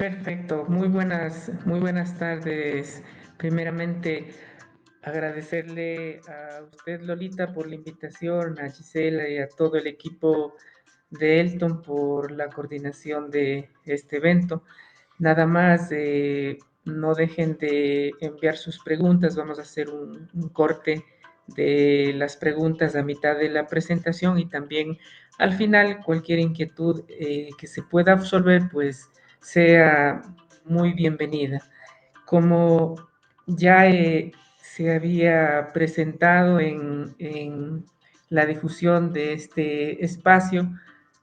Perfecto, muy buenas tardes. Primeramente, agradecerle a usted, Lolita, por la invitación, a Gisela y a todo el equipo de Elton por la coordinación de este evento. Nada más, no dejen de enviar sus preguntas. Vamos a hacer un corte de las preguntas a mitad de la presentación y también al final cualquier inquietud que se pueda absolver, pues sea muy bienvenida. Como ya se había presentado en la difusión de este espacio,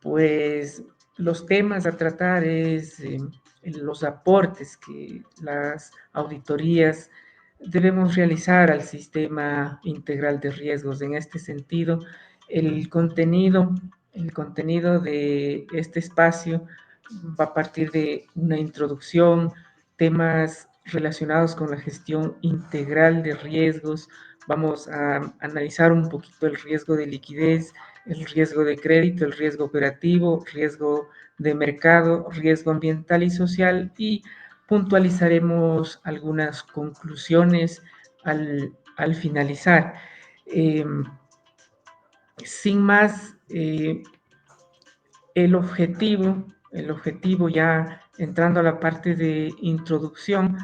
pues los temas a tratar es los aportes que las auditorías debemos realizar al sistema integral de riesgos. En este sentido, el contenido, el contenido de este espacio va a partir de una introducción, temas relacionados con la gestión integral de riesgos. Vamos a analizar un poquito el riesgo de liquidez, el riesgo de crédito, el riesgo operativo, riesgo de mercado, riesgo ambiental y social, y puntualizaremos algunas conclusiones al finalizar. Eh, Sin más, el objetivo ya entrando a la parte de introducción,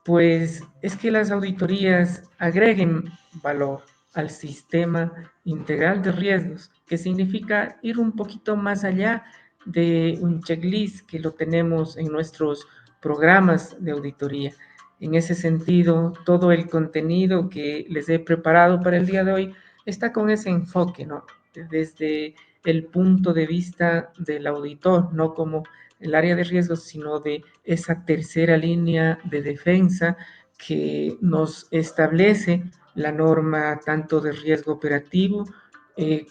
pues es que las auditorías agreguen valor al sistema integral de riesgos, que significa ir un poquito más allá de un checklist que lo tenemos en nuestros programas de auditoría. En ese sentido, todo el contenido que les he preparado para el día de hoy está con ese enfoque, ¿no? Desde el punto de vista del auditor, no como el área de riesgos, sino de esa tercera línea de defensa que nos establece la norma tanto de riesgo operativo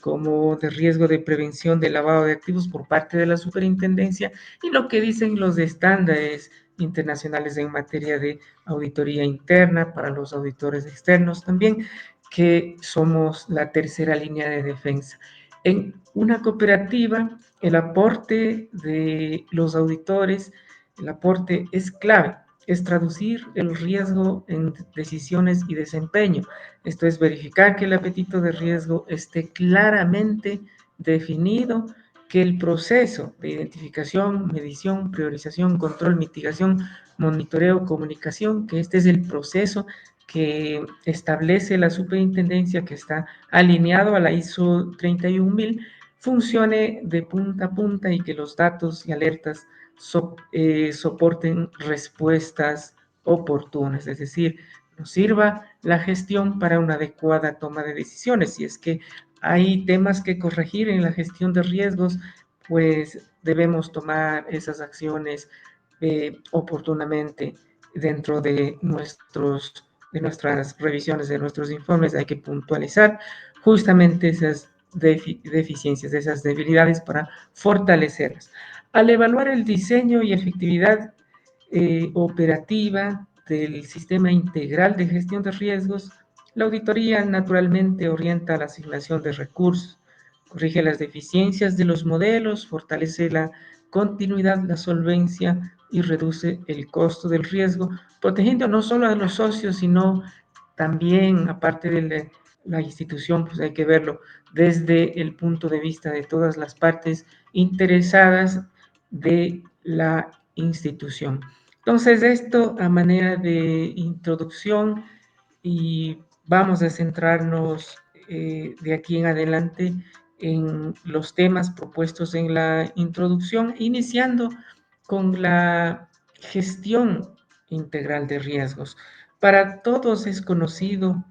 como de riesgo de prevención de lavado de activos por parte de la superintendencia y lo que dicen los estándares internacionales en materia de auditoría interna para los auditores externos también, que somos la tercera línea de defensa. En una cooperativa, el aporte de los auditores, el aporte es clave, es traducir el riesgo en decisiones y desempeño. Esto es verificar que el apetito de riesgo esté claramente definido, que el proceso de identificación, medición, priorización, control, mitigación, monitoreo, comunicación, que este es el proceso que establece la superintendencia, que está alineado a la ISO 31000, funcione de punta a punta y que los datos y alertas soporten respuestas oportunas, es decir, nos sirva la gestión para una adecuada toma de decisiones. Si es que hay temas que corregir en la gestión de riesgos, pues debemos tomar esas acciones oportunamente dentro de nuestras revisiones, de nuestros informes. Hay que puntualizar justamente esas deficiencias, esas debilidades para fortalecerlas. Al evaluar el diseño y efectividad operativa del sistema integral de gestión de riesgos, la auditoría naturalmente orienta la asignación de recursos, corrige las deficiencias de los modelos, fortalece la continuidad, la solvencia y reduce el costo del riesgo, protegiendo no solo a los socios, sino también, aparte de la institución, pues hay que verlo desde el punto de vista de todas las partes interesadas de la institución. Entonces, esto a manera de introducción y vamos a centrarnos de aquí en adelante en los temas propuestos en la introducción, iniciando con la gestión integral de riesgos. Para todos es conocido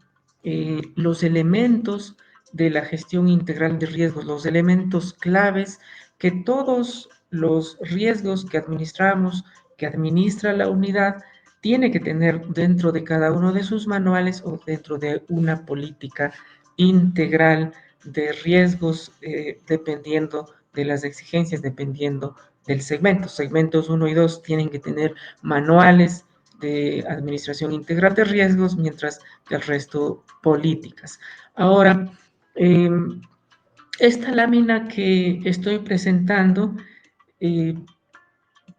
los elementos de la gestión integral de riesgos, los elementos claves que todos los riesgos que administramos, que administra la unidad, tiene que tener dentro de cada uno de sus manuales o dentro de una política integral de riesgos, dependiendo de las exigencias, dependiendo del segmento. Segmentos 1 y 2 tienen que tener manuales de administración integral de riesgos, mientras que el resto políticas. Ahora, eh, esta lámina que estoy presentando eh,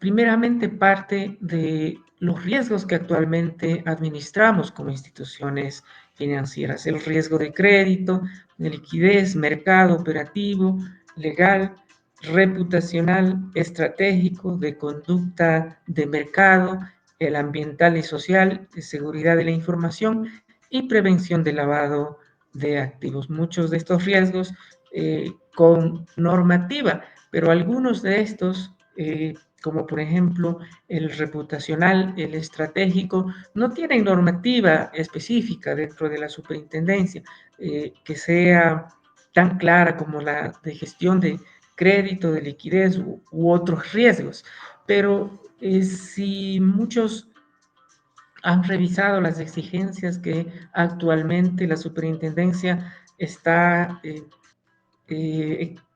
primeramente parte de los riesgos que actualmente administramos como instituciones financieras, el riesgo de crédito, de liquidez, mercado operativo, legal, reputacional, estratégico, de conducta de mercado, el ambiental y social, de seguridad de la información y prevención de lavado de activos. Muchos de estos riesgos con normativa, pero algunos de estos, como por ejemplo el reputacional, el estratégico, no tienen normativa específica dentro de la superintendencia que sea tan clara como la de gestión de crédito, de liquidez u otros riesgos. Pero si muchos han revisado las exigencias que actualmente la superintendencia está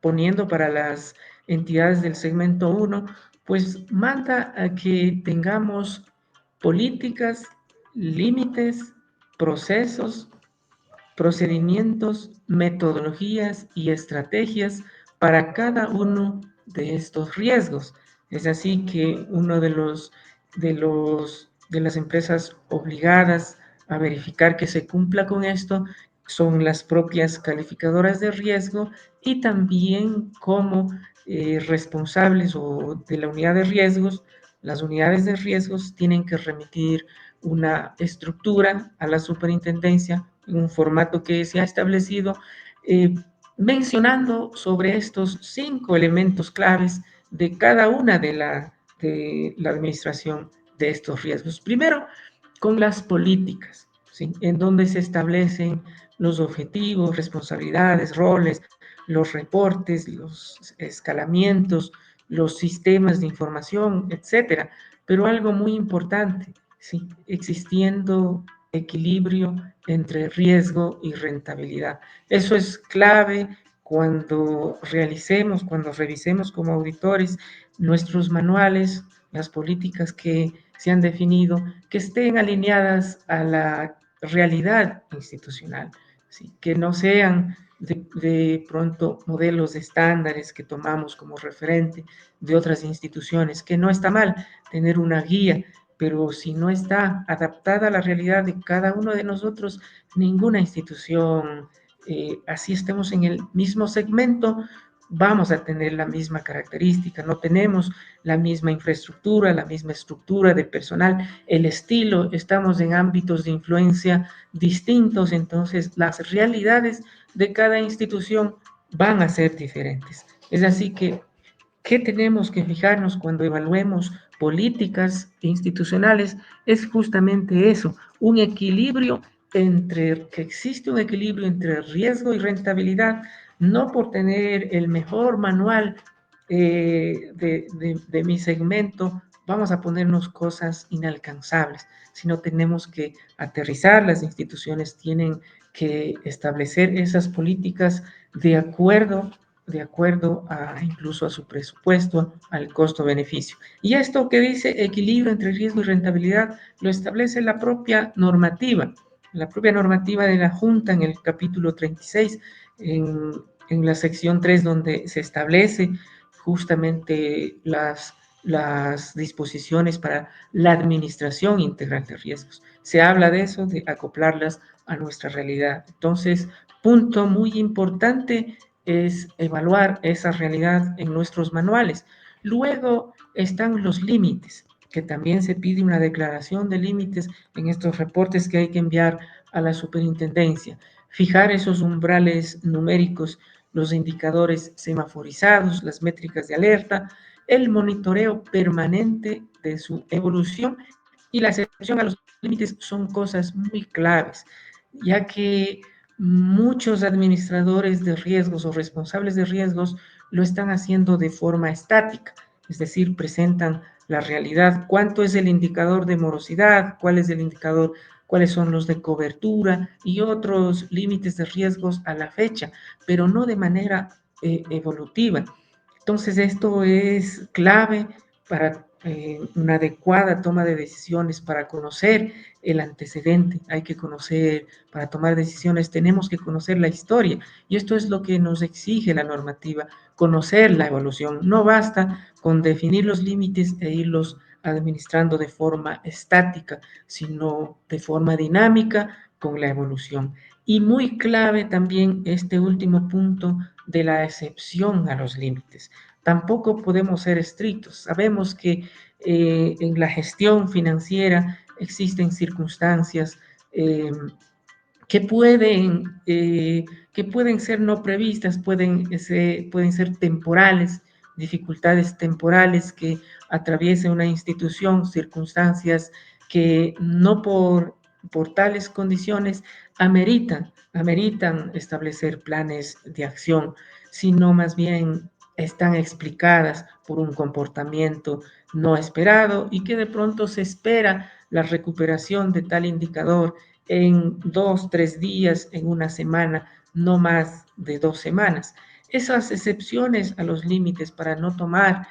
poniendo para las entidades del segmento uno, pues manda a que tengamos políticas, límites, procesos, procedimientos, metodologías y estrategias para cada uno de estos riesgos. Es así que uno de las empresas obligadas a verificar que se cumpla con esto son las propias calificadoras de riesgo y también como responsables o de la unidad de riesgos, las unidades de riesgos tienen que remitir una estructura a la superintendencia en un formato que se ha establecido, eh, mencionando sobre estos 5 elementos claves de cada una de la administración de estos riesgos. Primero, con las políticas, ¿sí? En donde se establecen los objetivos, responsabilidades, roles, los reportes, los escalamientos, los sistemas de información, etcétera. Pero algo muy importante, ¿sí? Existiendo equilibrio entre riesgo y rentabilidad. Eso es clave cuando revisemos como auditores nuestros manuales, las políticas que se han definido, que estén alineadas a la realidad institucional, ¿sí? Que no sean de pronto modelos de estándares que tomamos como referente de otras instituciones, que no está mal tener una guía, pero si no está adaptada a la realidad de cada uno de nosotros, ninguna institución, así estemos en el mismo segmento, vamos a tener la misma característica, no tenemos la misma infraestructura, la misma estructura de personal, el estilo, estamos en ámbitos de influencia distintos, entonces las realidades de cada institución van a ser diferentes. Es así que ¿qué tenemos que fijarnos cuando evaluemos políticas institucionales? Es justamente eso, un equilibrio que existe un equilibrio entre riesgo y rentabilidad, no por tener el mejor manual de mi segmento, vamos a ponernos cosas inalcanzables, sino tenemos que aterrizar, las instituciones tienen que establecer esas políticas de acuerdo a incluso a su presupuesto, al costo-beneficio. Y esto que dice equilibrio entre riesgo y rentabilidad lo establece la propia normativa de la Junta en el capítulo 36, en la sección 3, donde se establece justamente las disposiciones para la administración integral de riesgos. Se habla de eso, de acoplarlas a nuestra realidad. Entonces, punto muy importante es evaluar esa realidad en nuestros manuales. Luego están los límites, que también se pide una declaración de límites en estos reportes que hay que enviar a la superintendencia. Fijar esos umbrales numéricos, los indicadores semaforizados, las métricas de alerta, el monitoreo permanente de su evolución y la excepción a los límites son cosas muy claves, ya que muchos administradores de riesgos o responsables de riesgos lo están haciendo de forma estática, es decir, presentan la realidad, cuánto es el indicador de morosidad, cuál es el indicador, cuáles son los de cobertura y otros límites de riesgos a la fecha, pero no de manera evolutiva. Entonces, esto es clave para una adecuada toma de decisiones para conocer el antecedente. Hay que conocer, para tomar decisiones tenemos que conocer la historia y esto es lo que nos exige la normativa, conocer la evolución. No basta con definir los límites e irlos administrando de forma estática, sino de forma dinámica con la evolución. Y muy clave también este último punto de la excepción a los límites. Tampoco podemos ser estrictos. Sabemos que en la gestión financiera existen circunstancias eh, que que pueden ser no previstas, pueden ser temporales, dificultades temporales que atraviese una institución, circunstancias que no por tales condiciones ameritan establecer planes de acción, sino más bien están explicadas por un comportamiento no esperado y que de pronto se espera la recuperación de tal indicador en 2, 3 días, en una semana, no más de 2 semanas. Esas excepciones a los límites para no tomar,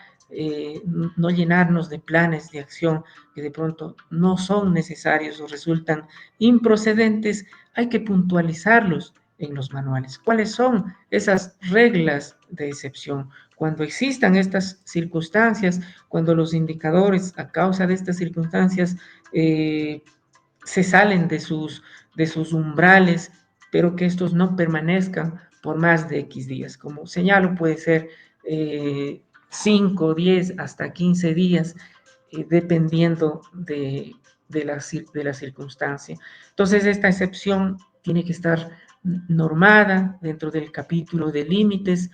no llenarnos de planes de acción que de pronto no son necesarios o resultan improcedentes, hay que puntualizarlos en los manuales. ¿Cuáles son esas reglas de excepción? Cuando existan estas circunstancias, cuando los indicadores a causa de estas circunstancias se salen de sus umbrales, pero que estos no permanezcan por más de X días. Como señalo, puede ser 5, 10, hasta 15 días, dependiendo de la circunstancia. Entonces, esta excepción tiene que estar normada dentro del capítulo de límites,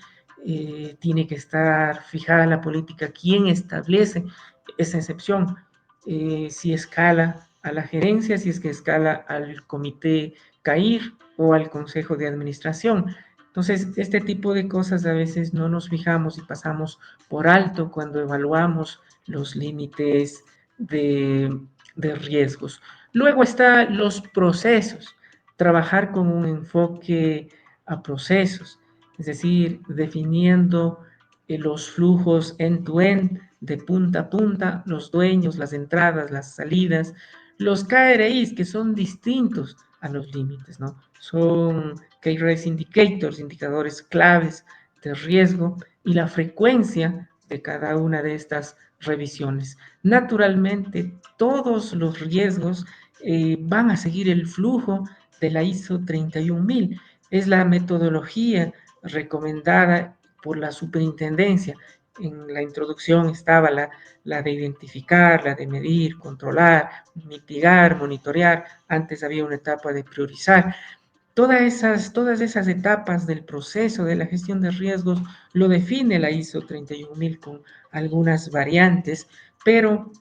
tiene que estar fijada la política, quién establece esa excepción, si escala a la gerencia, si es que escala al comité CAIR o al consejo de administración. Entonces, este tipo de cosas a veces no nos fijamos y pasamos por alto cuando evaluamos los límites de riesgos. Luego están los procesos, trabajar con un enfoque a procesos, es decir, definiendo los flujos end-to-end, de punta a punta, los dueños, las entradas, las salidas, los KRIs que son distintos a los límites, ¿no? Son KRIs indicators, indicadores claves de riesgo y la frecuencia de cada una de estas revisiones. Naturalmente, todos los riesgos van a seguir el flujo de la ISO 31000. Es la metodología recomendada por la superintendencia. En la introducción estaba la de identificar, la de medir, controlar, mitigar, monitorear. Antes había una etapa de priorizar. Todas esas etapas del proceso de la gestión de riesgos lo define la ISO 31000 con algunas variantes, pero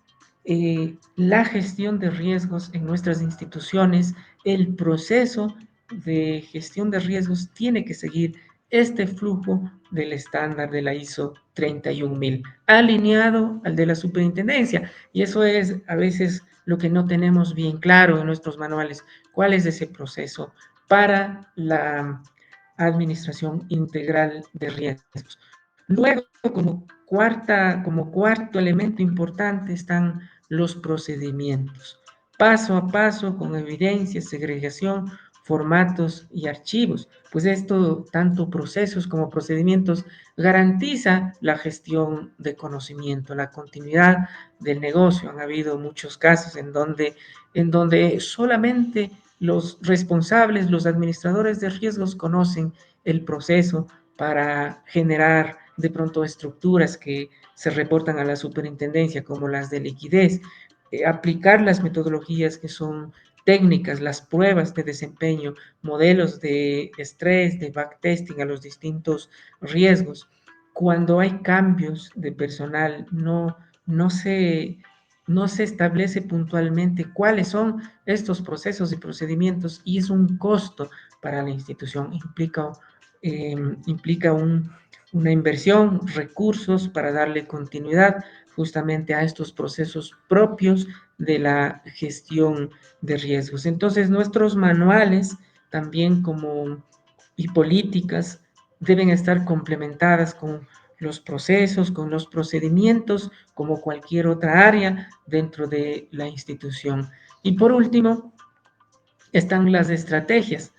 la gestión de riesgos en nuestras instituciones, el proceso de gestión de riesgos tiene que seguir este flujo del estándar de la ISO 31000, alineado al de la superintendencia. Y eso es a veces lo que no tenemos bien claro en nuestros manuales, cuál es ese proceso para la administración integral de riesgos. Luego, como cuarto elemento importante están los procedimientos, paso a paso, con evidencia, segregación, formatos y archivos, pues esto, tanto procesos como procedimientos, garantiza la gestión de conocimiento, la continuidad del negocio. Han habido muchos casos en donde solamente los responsables, los administradores de riesgos conocen el proceso para generar de pronto estructuras que se reportan a la superintendencia, como las de liquidez, aplicar las metodologías que son técnicas, las pruebas de desempeño, modelos de estrés, de backtesting a los distintos riesgos. Cuando hay cambios de personal, no se, no se establece puntualmente cuáles son estos procesos y procedimientos y es un costo para la institución, implica una inversión, recursos para darle continuidad justamente a estos procesos propios de la gestión de riesgos. Entonces, nuestros manuales también como y políticas deben estar complementadas con los procesos, con los procedimientos, como cualquier otra área dentro de la institución. Y por último, están las estrategias,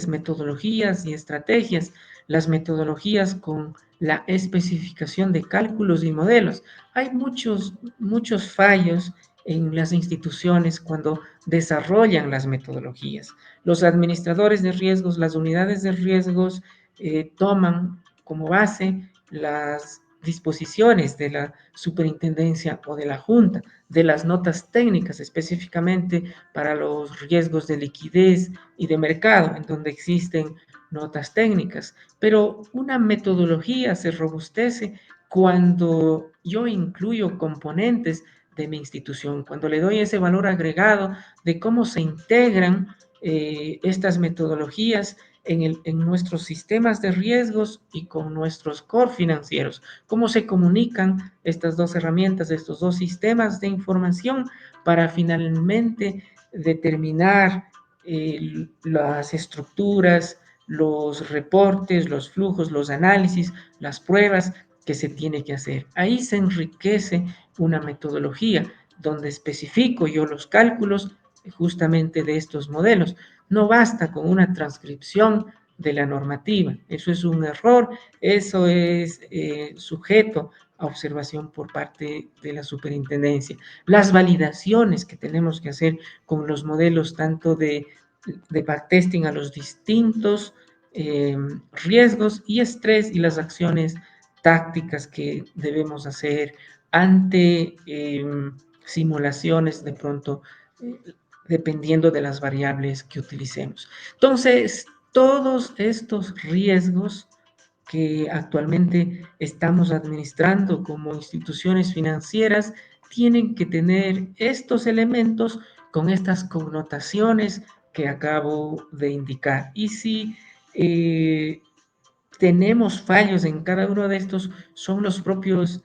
metodologías y estrategias. Las metodologías con la especificación de cálculos y modelos. Hay muchos fallos en las instituciones cuando desarrollan las metodologías. Los administradores de riesgos, las unidades de riesgos, toman como base las disposiciones de la superintendencia o de la junta, de las notas técnicas específicamente para los riesgos de liquidez y de mercado, en donde existen notas técnicas. Pero una metodología se robustece cuando yo incluyo componentes de mi institución, cuando le doy ese valor agregado de cómo se integran estas metodologías en nuestros sistemas de riesgos y con nuestros core financieros, cómo se comunican estas dos herramientas, estos dos sistemas de información para finalmente determinar las estructuras, los reportes, los flujos, los análisis, las pruebas que se tiene que hacer. Ahí se enriquece una metodología donde especifico yo los cálculos justamente de estos modelos. No basta con una transcripción de la normativa. Eso es un error, eso es sujeto a observación por parte de la superintendencia. Las validaciones que tenemos que hacer con los modelos tanto de backtesting a los distintos riesgos y estrés y las acciones tácticas que debemos hacer ante simulaciones de pronto, dependiendo de las variables que utilicemos. Entonces, todos estos riesgos que actualmente estamos administrando como instituciones financieras tienen que tener estos elementos con estas connotaciones que acabo de indicar. Y si tenemos fallos en cada uno de estos, son los propios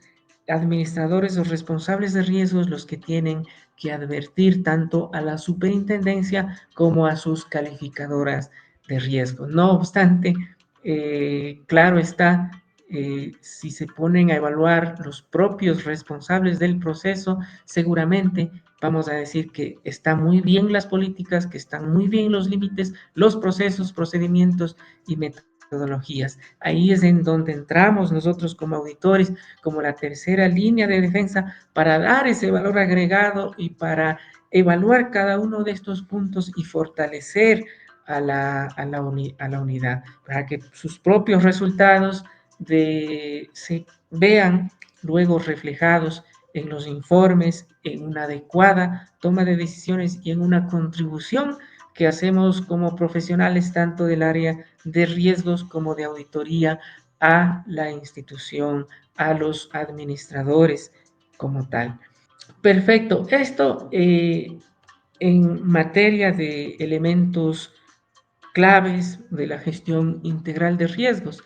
administradores o responsables de riesgos los que tienen que advertir tanto a la superintendencia como a sus calificadoras de riesgo. No obstante, claro está, si se ponen a evaluar los propios responsables del proceso, seguramente vamos a decir que están muy bien las políticas, que están muy bien los límites, los procesos, procedimientos y metodologías. Ahí es en donde entramos nosotros como auditores, como la tercera línea de defensa, para dar ese valor agregado y para evaluar cada uno de estos puntos y fortalecer a la unidad, para que sus propios resultados se vean luego reflejados en los informes, en una adecuada toma de decisiones y en una contribución que hacemos como profesionales tanto del área de riesgos como de auditoría a la institución, a los administradores como tal. Perfecto. Esto en materia de elementos claves de la gestión integral de riesgos.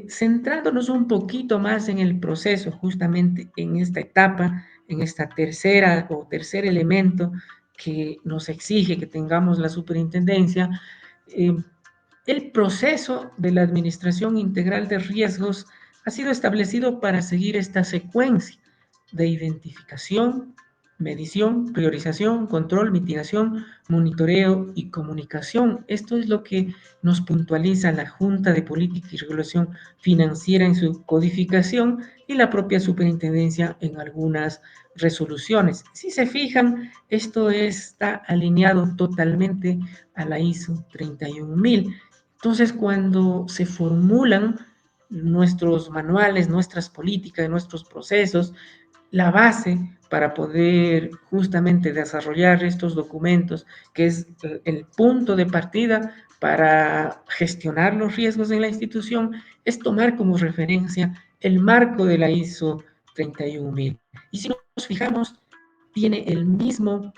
Centrándonos un poquito más en el proceso, justamente en esta etapa, en esta tercera o tercer elemento que nos exige que tengamos la superintendencia, eh, el proceso de la administración integral de riesgos ha sido establecido para seguir esta secuencia de identificación, medición, priorización, control, mitigación, monitoreo y comunicación. Esto es lo que nos puntualiza la Junta de Política y Regulación Financiera en su codificación y la propia superintendencia en algunas resoluciones. Si se fijan, esto está alineado totalmente a la ISO 31000. Entonces, cuando se formulan nuestros manuales, nuestras políticas, nuestros procesos, la base para poder justamente desarrollar estos documentos, que es el punto de partida para gestionar los riesgos de la institución, es tomar como referencia el marco de la ISO 31000. Y si nos fijamos, tiene el mismo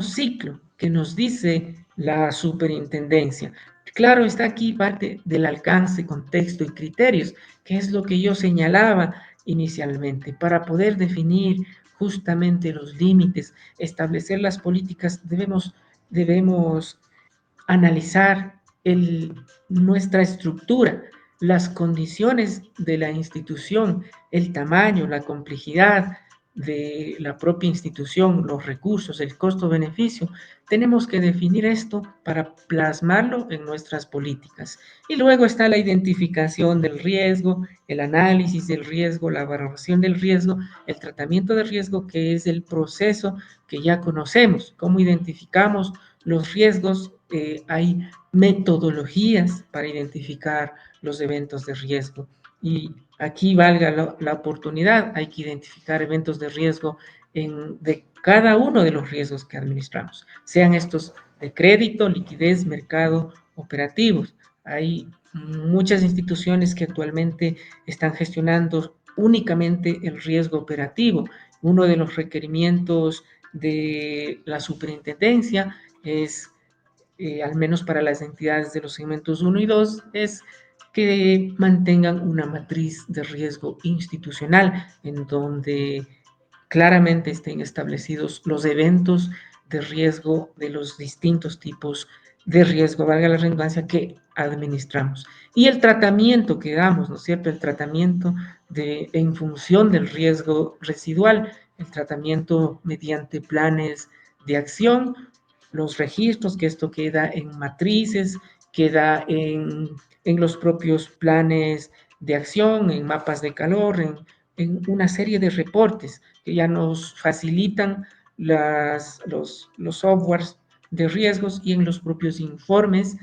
ciclo que nos dice la superintendencia. Claro, está aquí parte del alcance, contexto y criterios, que es lo que yo señalaba inicialmente. Para poder definir justamente los límites, establecer las políticas, debemos analizar nuestra estructura, las condiciones de la institución, el tamaño, la complejidad de la propia institución, los recursos, el costo-beneficio, tenemos que definir esto para plasmarlo en nuestras políticas. Y luego está la identificación del riesgo, el análisis del riesgo, la valoración del riesgo, el tratamiento del riesgo, que es el proceso que ya conocemos. ¿Cómo identificamos los riesgos? Hay metodologías para identificar los eventos de riesgo. Y aquí valga la oportunidad, hay que identificar eventos de riesgo de cada uno de los riesgos que administramos, sean estos de crédito, liquidez, mercado, operativos. Hay muchas instituciones que actualmente están gestionando únicamente el riesgo operativo. Uno de los requerimientos de la superintendencia es, al menos para las entidades de los segmentos 1 y 2, es que mantengan una matriz de riesgo institucional en donde claramente estén establecidos los eventos de riesgo de los distintos tipos de riesgo, valga la redundancia, que administramos. Y el tratamiento que damos, ¿no es cierto? El tratamiento en función del riesgo residual, el tratamiento mediante planes de acción, los registros, que esto queda en matrices, queda en los propios planes de acción, en mapas de calor, en una serie de reportes que ya nos facilitan los softwares de riesgos y en los propios informes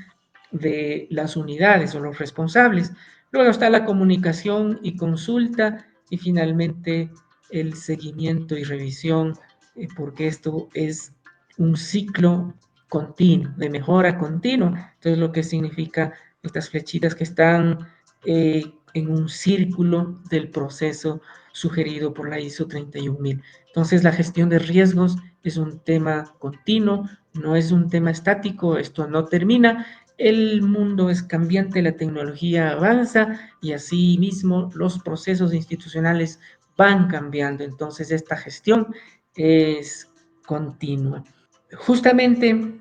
de las unidades o los responsables. Luego está la comunicación y consulta y finalmente el seguimiento y revisión, porque esto es un ciclo continuo, de mejora continua. Entonces, lo que significa estas flechitas que están en un círculo del proceso sugerido por la ISO 31000. Entonces, la gestión de riesgos es un tema continuo, no es un tema estático, esto no termina. El mundo es cambiante, la tecnología avanza y así mismo los procesos institucionales van cambiando. Entonces, esta gestión es continua. Justamente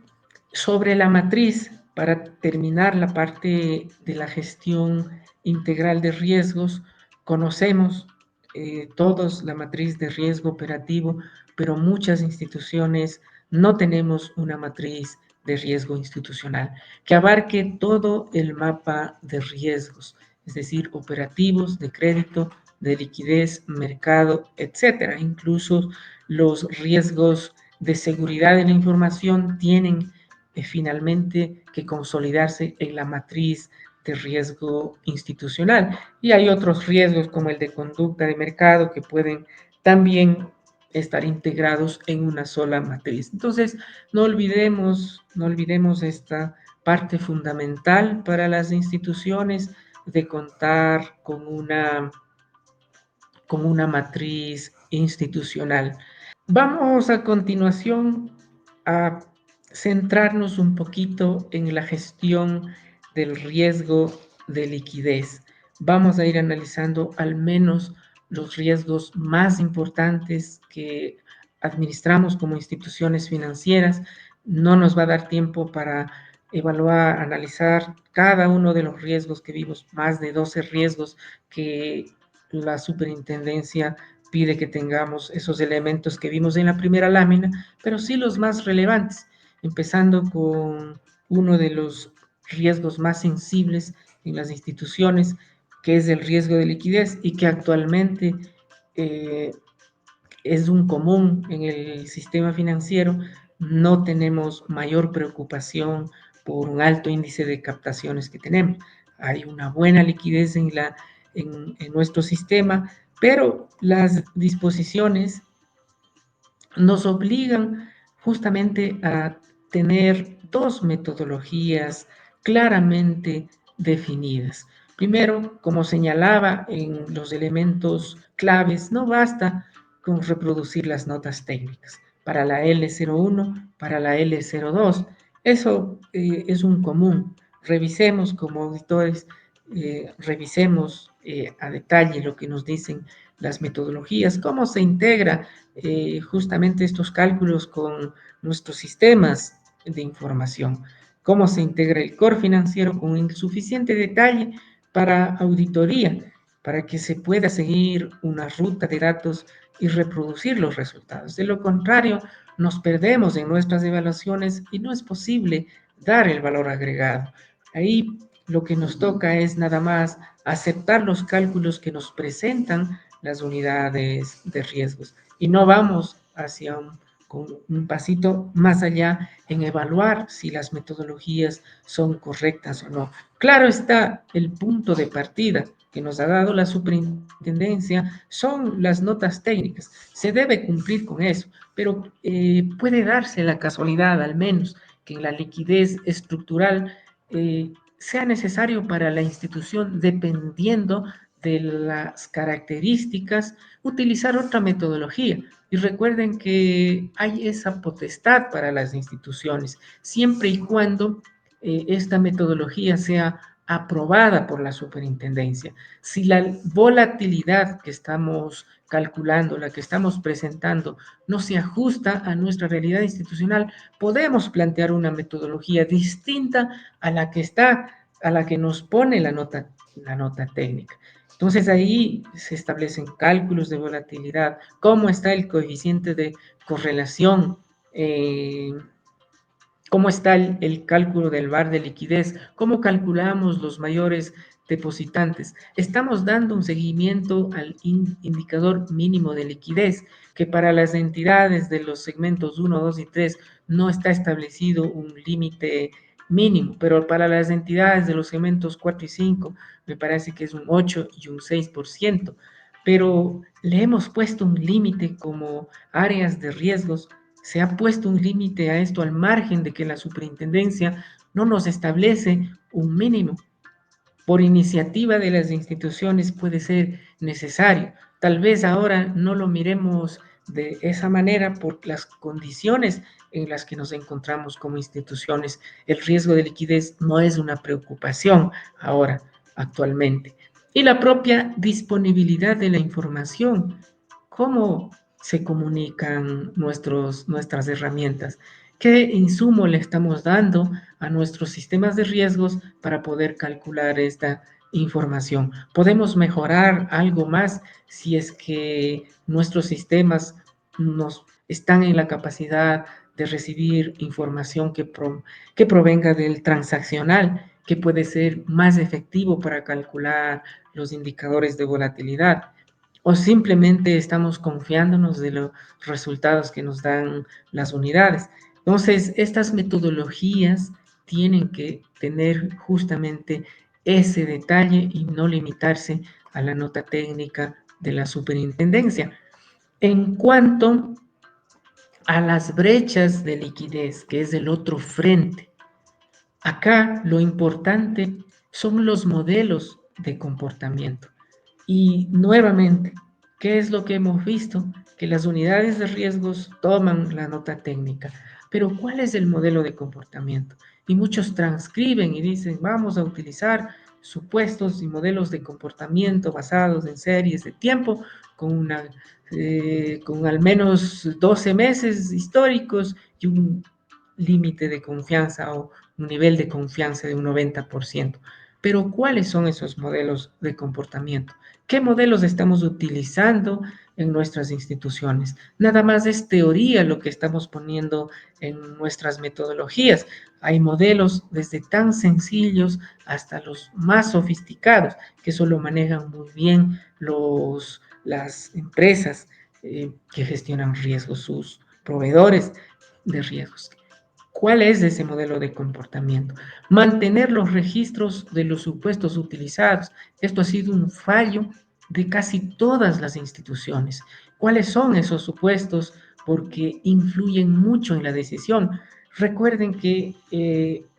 sobre la matriz, para terminar la parte de la gestión integral de riesgos, conocemos todos la matriz de riesgo operativo, pero muchas instituciones no tenemos una matriz de riesgo institucional que abarque todo el mapa de riesgos, es decir, operativos, de crédito, de liquidez, mercado, etcétera. Incluso los riesgos de seguridad de la información tienen finalmente que consolidarse en la matriz de riesgo institucional. Y hay otros riesgos como el de conducta de mercado que pueden también estar integrados en una sola matriz. Entonces, no olvidemos esta parte fundamental para las instituciones de contar con una matriz institucional. Vamos a continuación a centrarnos un poquito en la gestión del riesgo de liquidez. Vamos a ir analizando al menos los riesgos más importantes que administramos como instituciones financieras. No nos va a dar tiempo para evaluar, analizar cada uno de los riesgos que vimos, más de 12 riesgos que la superintendencia pide que tengamos esos elementos que vimos en la primera lámina, pero sí los más relevantes, empezando con uno de los riesgos más sensibles en las instituciones, que es el riesgo de liquidez y que actualmente eh, es un común en el sistema financiero. No tenemos mayor preocupación por un alto índice de captaciones que tenemos. Hay una buena liquidez en nuestro sistema, pero las disposiciones nos obligan justamente a tener dos metodologías claramente definidas. Primero, como señalaba en los elementos claves, no basta con reproducir las notas técnicas para la L01, para la L02. Eso es un común. Revisemos como auditores, revisemos a detalle lo que nos dicen las metodologías, cómo se integra justamente estos cálculos con nuestros sistemas de información, cómo se integra el core financiero con suficiente detalle para auditoría, para que se pueda seguir una ruta de datos y reproducir los resultados. De lo contrario, nos perdemos en nuestras evaluaciones y no es posible dar el valor agregado. Ahí lo que nos toca es nada más aceptar los cálculos que nos presentan las unidades de riesgos y no vamos hacia con un pasito más allá en evaluar si las metodologías son correctas o no. Claro está, el punto de partida que nos ha dado la superintendencia son las notas técnicas. Se debe cumplir con eso, pero puede darse la casualidad al menos que en la liquidez estructural sea necesario para la institución, dependiendo de las características, utilizar otra metodología. Y recuerden que hay esa potestad para las instituciones, siempre y cuando esta metodología sea aprobada por la superintendencia. Si la volatilidad que estamos calculando, la que estamos presentando, no se ajusta a nuestra realidad institucional, podemos plantear una metodología distinta a la que está, a la que nos pone la nota técnica. Entonces ahí se establecen cálculos de volatilidad, cómo está el coeficiente de correlación, cómo está el cálculo del VaR de liquidez, cómo calculamos los mayores depositantes. Estamos dando un seguimiento al indicador mínimo de liquidez, que para las entidades de los segmentos 1, 2 y 3 no está establecido un límite mínimo, pero para las entidades de los segmentos 4 y 5 me parece que es un 8 y un 6%, pero le hemos puesto un límite como áreas de riesgos. Se ha puesto un límite a esto al margen de que la superintendencia no nos establece un mínimo. Por iniciativa de las instituciones puede ser necesario. Tal vez ahora no lo miremos de esa manera por las condiciones en las que nos encontramos como instituciones. El riesgo de liquidez no es una preocupación ahora, actualmente. Y la propia disponibilidad de la información. ¿Cómo se comunican nuestras herramientas? ¿Qué insumo le estamos dando a nuestros sistemas de riesgos para poder calcular esta información? ¿Podemos mejorar algo más si es que nuestros sistemas nos están en la capacidad de recibir información que provenga del transaccional, que puede ser más efectivo para calcular los indicadores de volatilidad? ¿O simplemente estamos confiándonos de los resultados que nos dan las unidades? Entonces, estas metodologías tienen que tener justamente ese detalle y no limitarse a la nota técnica de la superintendencia. En cuanto a las brechas de liquidez, que es el otro frente, acá lo importante son los modelos de comportamiento. Y nuevamente, ¿qué es lo que hemos visto? Que las unidades de riesgos toman la nota técnica, pero ¿cuál es el modelo de comportamiento? Y muchos transcriben y dicen, vamos a utilizar supuestos y modelos de comportamiento basados en series de tiempo con al menos 12 meses históricos y un límite de confianza o un nivel de confianza de un 90%. Pero ¿cuáles son esos modelos de comportamiento? ¿Qué modelos estamos utilizando en nuestras instituciones? Nada más es teoría lo que estamos poniendo en nuestras metodologías. Hay modelos desde tan sencillos hasta los más sofisticados, que eso lo manejan muy bien las empresas que gestionan riesgos, sus proveedores de riesgos. ¿Cuál es ese modelo de comportamiento? Mantener los registros de los supuestos utilizados. Esto ha sido un fallo de casi todas las instituciones. ¿Cuáles son esos supuestos? Porque influyen mucho en la decisión. Recuerden que,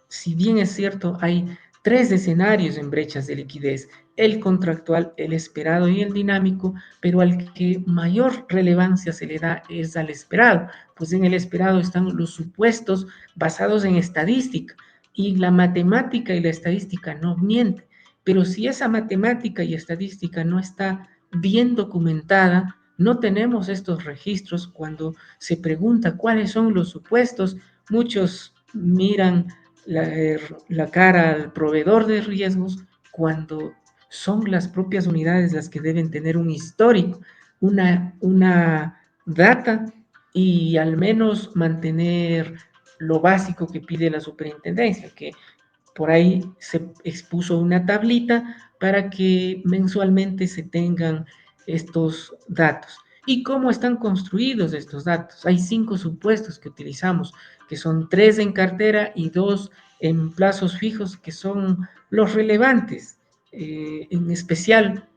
si bien es cierto, hay tres escenarios en brechas de liquidez: el contractual, el esperado y el dinámico, pero al que mayor relevancia se le da es al esperado, pues en el esperado están los supuestos basados en estadística, y la matemática y la estadística no mienten, pero si esa matemática y estadística no está bien documentada, no tenemos estos registros. Cuando se pregunta cuáles son los supuestos, muchos miran la cara al proveedor de riesgos cuando son las propias unidades las que deben tener un histórico, una data y al menos mantener lo básico que pide la superintendencia, que por ahí se expuso una tablita para que mensualmente se tengan estos datos. ¿Y cómo están construidos estos datos? Hay 5 supuestos que utilizamos, que son 3 en cartera y 2 en plazos fijos, que son los relevantes, en especial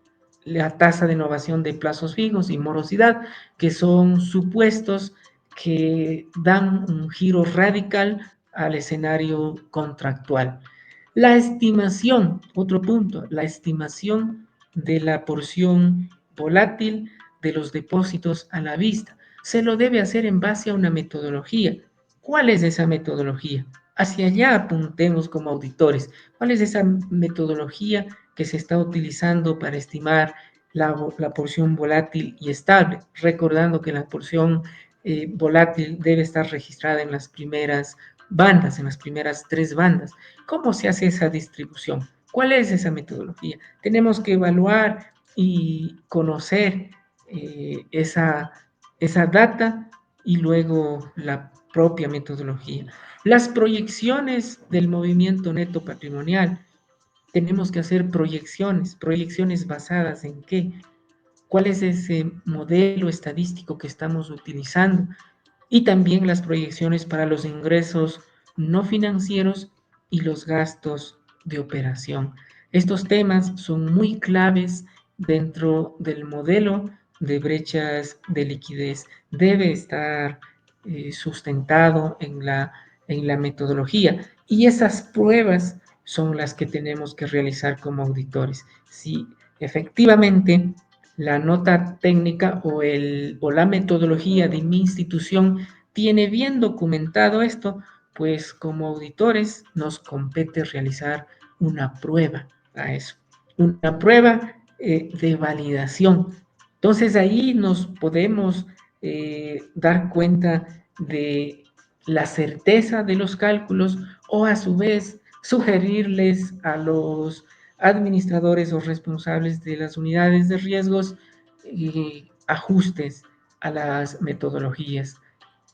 la tasa de innovación de plazos fijos y morosidad, que son supuestos que dan un giro radical al escenario contractual. La estimación, otro punto, la estimación de la porción volátil de los depósitos a la vista. Se lo debe hacer en base a una metodología. ¿Cuál es esa metodología? Hacia allá apuntemos como auditores. ¿Cuál es esa metodología que se está utilizando para estimar la porción volátil y estable? Recordando que la porción volátil debe estar registrada en las primeras bandas, en las primeras 3 bandas. ¿Cómo se hace esa distribución? ¿Cuál es esa metodología? Tenemos que evaluar y conocer esa data y luego la propia metodología. Las proyecciones del movimiento neto patrimonial. Tenemos que hacer proyecciones basadas en qué, cuál es ese modelo estadístico que estamos utilizando y también las proyecciones para los ingresos no financieros y los gastos de operación. Estos temas son muy claves dentro del modelo de brechas de liquidez. Debe estar sustentado en la metodología y esas pruebas son las que tenemos que realizar como auditores. Si efectivamente la nota técnica o la metodología de mi institución tiene bien documentado esto, pues como auditores nos compete realizar una prueba a eso, una prueba de validación. Entonces ahí nos podemos dar cuenta de la certeza de los cálculos o a su vez sugerirles a los administradores o responsables de las unidades de riesgos ajustes a las metodologías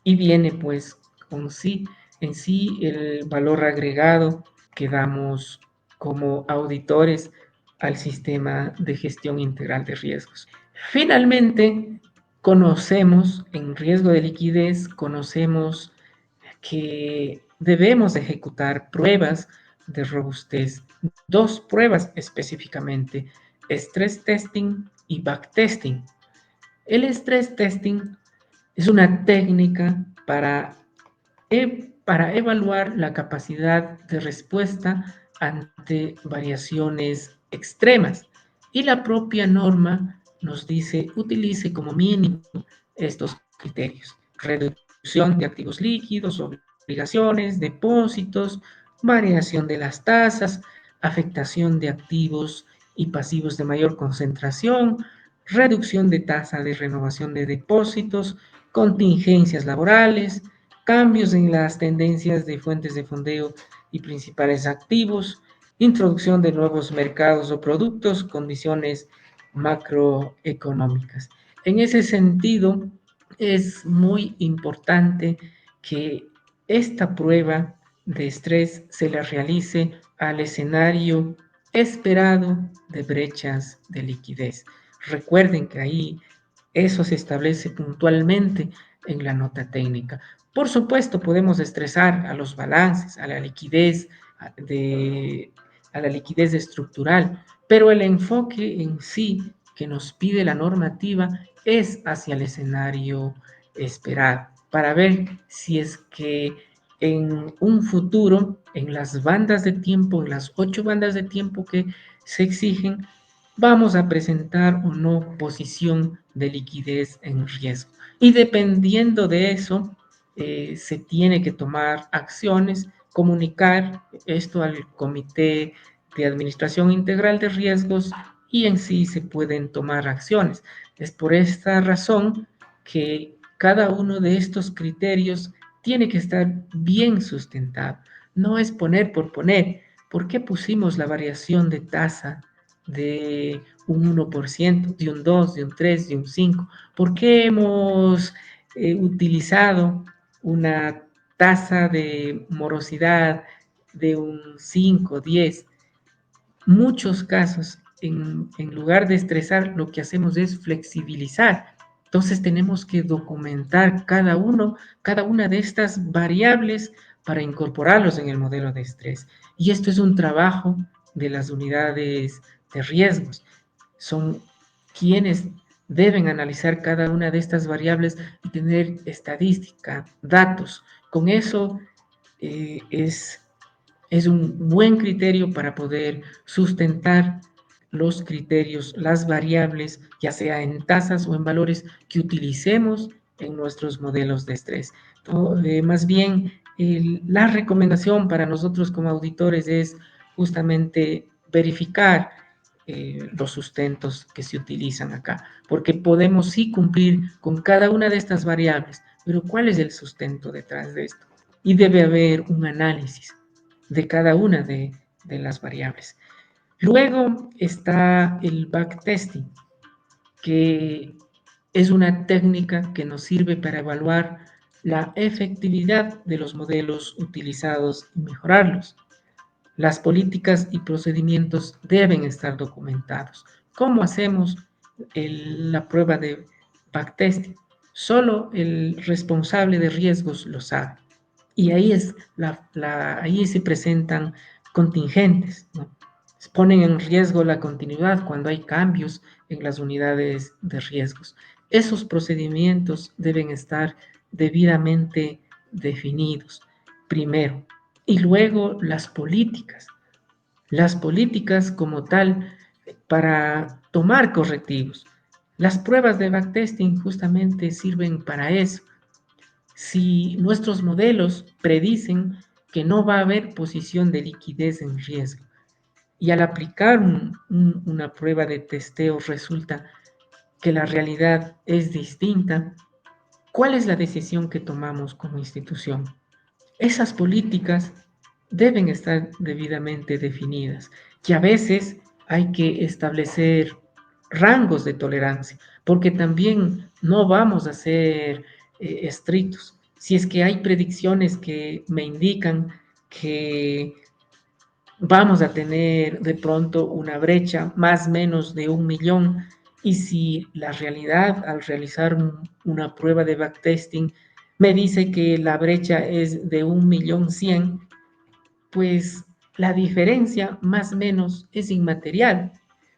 y viene pues con sí en sí el valor agregado que damos como auditores al sistema de gestión integral de riesgos. Finalmente, conocemos en riesgo de liquidez, conocemos que debemos ejecutar pruebas de robustez, 2 pruebas específicamente, stress testing y backtesting. El stress testing es una técnica para evaluar la capacidad de respuesta ante variaciones extremas y la propia norma nos dice utilice como mínimo estos criterios: reducción de activos líquidos, obligaciones, depósitos, variación de las tasas, afectación de activos y pasivos de mayor concentración, reducción de tasa de renovación de depósitos, contingencias laborales, cambios en las tendencias de fuentes de fondeo y principales activos, introducción de nuevos mercados o productos, condiciones macroeconómicas. En ese sentido, es muy importante que esta prueba de estrés se la realice al escenario esperado de brechas de liquidez. Recuerden que ahí eso se establece puntualmente en la nota técnica. Por supuesto, podemos estresar a los balances, de, a la liquidez estructural, pero el enfoque en sí que nos pide la normativa es hacia el escenario esperado, para ver si es que en un futuro, en las bandas de tiempo, en las 8 bandas de tiempo que se exigen, vamos a presentar o no posición de liquidez en riesgo. Y dependiendo de eso, se tiene que tomar acciones, comunicar esto al Comité de Administración Integral de Riesgos y en sí se pueden tomar acciones. Es por esta razón que cada uno de estos criterios tiene que estar bien sustentado. No es poner por poner. ¿Por qué pusimos la variación de tasa de un 1%, de un 2, de un 3, de un 5? ¿Por qué hemos utilizado una tasa de morosidad de un 5, 10? Muchos casos, en lugar de estresar, lo que hacemos es flexibilizar. Entonces tenemos que documentar cada una de estas variables para incorporarlos en el modelo de estrés. Y esto es un trabajo de las unidades de riesgos. Son quienes deben analizar cada una de estas variables y tener estadística, datos. Con eso es un buen criterio para poder sustentar los criterios, las variables, ya sea en tasas o en valores que utilicemos en nuestros modelos de estrés. Más bien, la recomendación para nosotros como auditores es justamente verificar los sustentos que se utilizan acá, porque podemos sí cumplir con cada una de estas variables, pero ¿cuál es el sustento detrás de esto? Y debe haber un análisis de cada una de las variables. Luego está el backtesting, que es una técnica que nos sirve para evaluar la efectividad de los modelos utilizados y mejorarlos. Las políticas y procedimientos deben estar documentados. ¿Cómo hacemos la prueba de backtesting? Solo el responsable de riesgos lo sabe. Y ahí, ahí se presentan contingentes, ¿no? Ponen en riesgo la continuidad cuando hay cambios en las unidades de riesgos. Esos procedimientos deben estar debidamente definidos primero. Y luego las políticas como tal para tomar correctivos. Las pruebas de backtesting justamente sirven para eso. Si nuestros modelos predicen que no va a haber posición de liquidez en riesgo y al aplicar una prueba de testeo resulta que la realidad es distinta, ¿cuál es la decisión que tomamos como institución? Esas políticas deben estar debidamente definidas y a veces hay que establecer rangos de tolerancia, porque también no vamos a ser estrictos. Si es que hay predicciones que me indican que vamos a tener de pronto una brecha más o menos de 1 millón, y si la realidad al realizar una prueba de backtesting me dice que la brecha es de 1.100.000, pues la diferencia más o menos es inmaterial.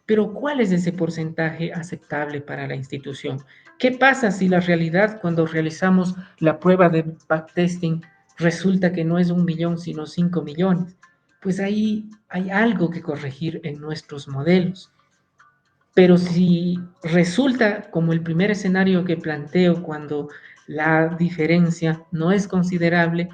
Pero ¿cuál es ese porcentaje aceptable para la institución? ¿Qué pasa si la realidad cuando realizamos la prueba de backtesting resulta que no es 1 millón sino 5 millones? Pues ahí hay algo que corregir en nuestros modelos. Pero si resulta como el primer escenario que planteo, cuando la diferencia no es considerable,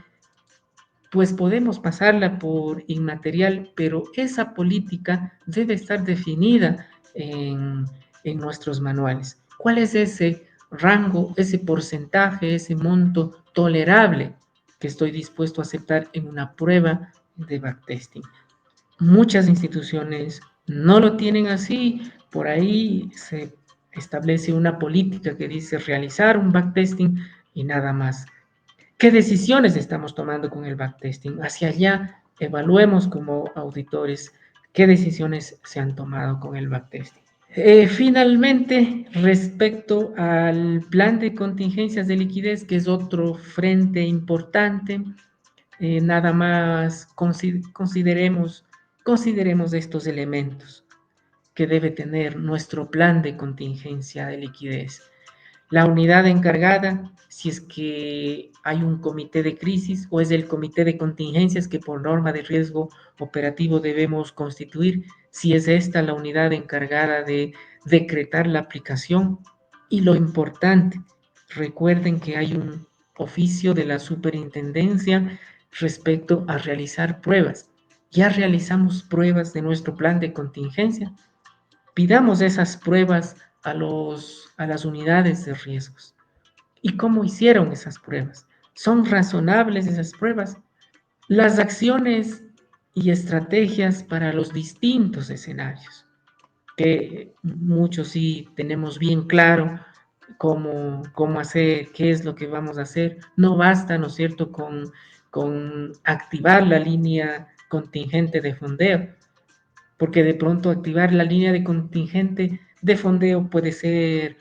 pues podemos pasarla por inmaterial, pero esa política debe estar definida en nuestros manuales. ¿Cuál es ese rango, ese porcentaje, ese monto tolerable que estoy dispuesto a aceptar en una prueba de backtesting? Muchas instituciones no lo tienen así. Por ahí se establece una política que dice realizar un backtesting y nada más. ¿Qué decisiones estamos tomando con el backtesting? Hacia allá evaluemos como auditores qué decisiones se han tomado con el backtesting. Finalmente, respecto al plan de contingencias de liquidez, que es otro frente importante, nada más consideremos estos elementos que debe tener nuestro plan de contingencia de liquidez. La unidad encargada, si es que hay un comité de crisis o es el comité de contingencias que por norma de riesgo operativo debemos constituir, si es esta la unidad encargada de decretar la aplicación. Y lo importante, recuerden que hay un oficio de la superintendencia respecto a realizar pruebas. Ya realizamos pruebas de nuestro plan de contingencia. Pidamos esas pruebas a las unidades de riesgos. ¿Y cómo hicieron esas pruebas? ¿Son razonables esas pruebas? Las acciones y estrategias para los distintos escenarios. que muchos sí tenemos bien claro cómo hacer, qué es lo que vamos a hacer. No basta, ¿no es cierto?, con activar la línea contingente de fondeo, porque de pronto activar la línea de contingente de fondeo puede ser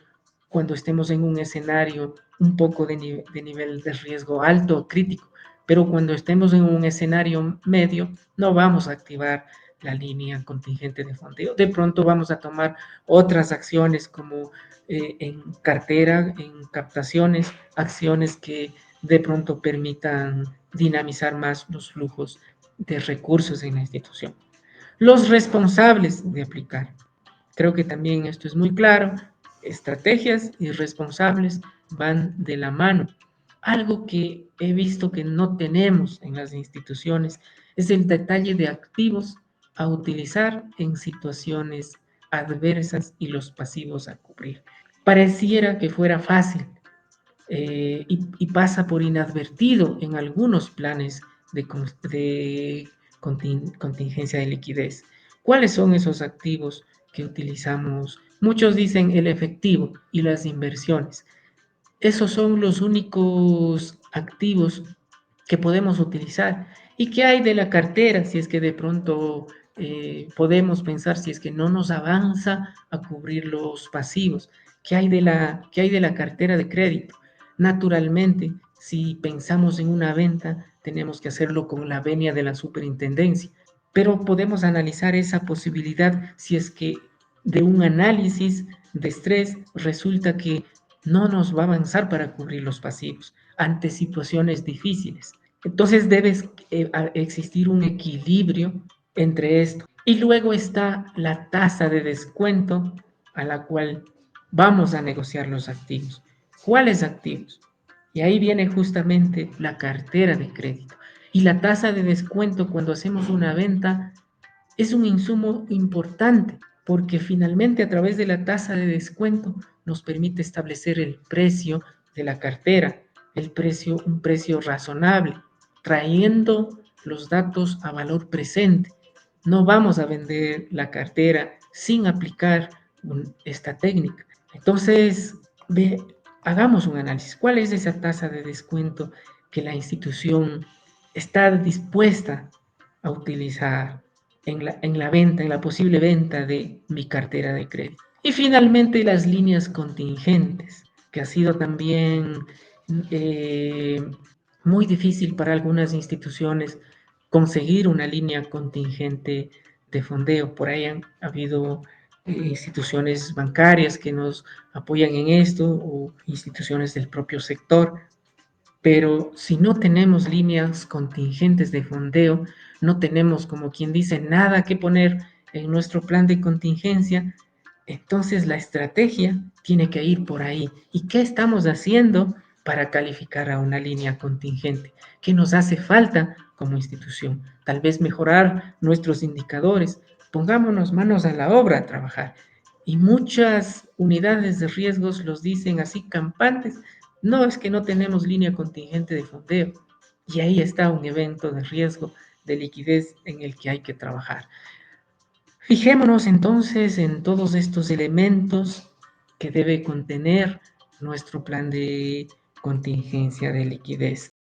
cuando estemos en un escenario un poco de nivel de riesgo alto o crítico, pero cuando estemos en un escenario medio no vamos a activar la línea contingente de fondeo. De pronto vamos a tomar otras acciones como en cartera, en captaciones, acciones que de pronto permitan dinamizar más los flujos de recursos en la institución. Los responsables de aplicar. Creo que también esto es muy claro. Estrategias y responsables van de la mano. Algo que he visto que no tenemos en las instituciones es el detalle de activos a utilizar en situaciones adversas y los pasivos a cubrir. Pareciera que fuera fácil, y pasa por inadvertido en algunos planes de contingencia de liquidez. ¿Cuáles son esos activos que utilizamos? Muchos dicen el efectivo y las inversiones. Esos son los únicos activos que podemos utilizar. ¿Y qué hay de la cartera? Si es que de pronto podemos pensar, si es que no nos avanza a cubrir los pasivos, qué hay de la cartera de crédito? Naturalmente, si pensamos en una venta, tenemos que hacerlo con la venia de la superintendencia, pero podemos analizar esa posibilidad si es que de un análisis de estrés resulta que no nos va a avanzar para cubrir los pasivos ante situaciones difíciles. Entonces debe existir un equilibrio entre esto. Y luego está la tasa de descuento a la cual vamos a negociar los activos. ¿Cuáles activos? Y ahí viene justamente la cartera de crédito. Y la tasa de descuento cuando hacemos una venta es un insumo importante porque finalmente a través de la tasa de descuento nos permite establecer el precio de la cartera, un precio razonable, trayendo los datos a valor presente. No vamos a vender la cartera sin aplicar esta técnica. Entonces, hagamos un análisis. ¿Cuál es esa tasa de descuento que la institución está dispuesta a utilizar en la venta, en la posible venta de mi cartera de crédito? Y finalmente las líneas contingentes, que ha sido también eh, muy difícil para algunas instituciones conseguir una línea contingente de fondeo. Por ahí han habido instituciones bancarias que nos apoyan en esto o instituciones del propio sector, pero si no tenemos líneas contingentes de fondeo, no tenemos, como quien dice, nada que poner en nuestro plan de contingencia, entonces la estrategia tiene que ir por ahí. ¿Y qué estamos haciendo para calificar a una línea contingente? ¿Qué nos hace falta como institución? Tal vez mejorar nuestros indicadores. Pongámonos manos a la obra a trabajar. Y muchas unidades de riesgos los dicen así campantes. No, es que no tenemos línea contingente de fondeo. Y ahí está un evento de riesgo de liquidez en el que hay que trabajar. Fijémonos entonces en todos estos elementos que debe contener nuestro plan de contingencia de liquidez.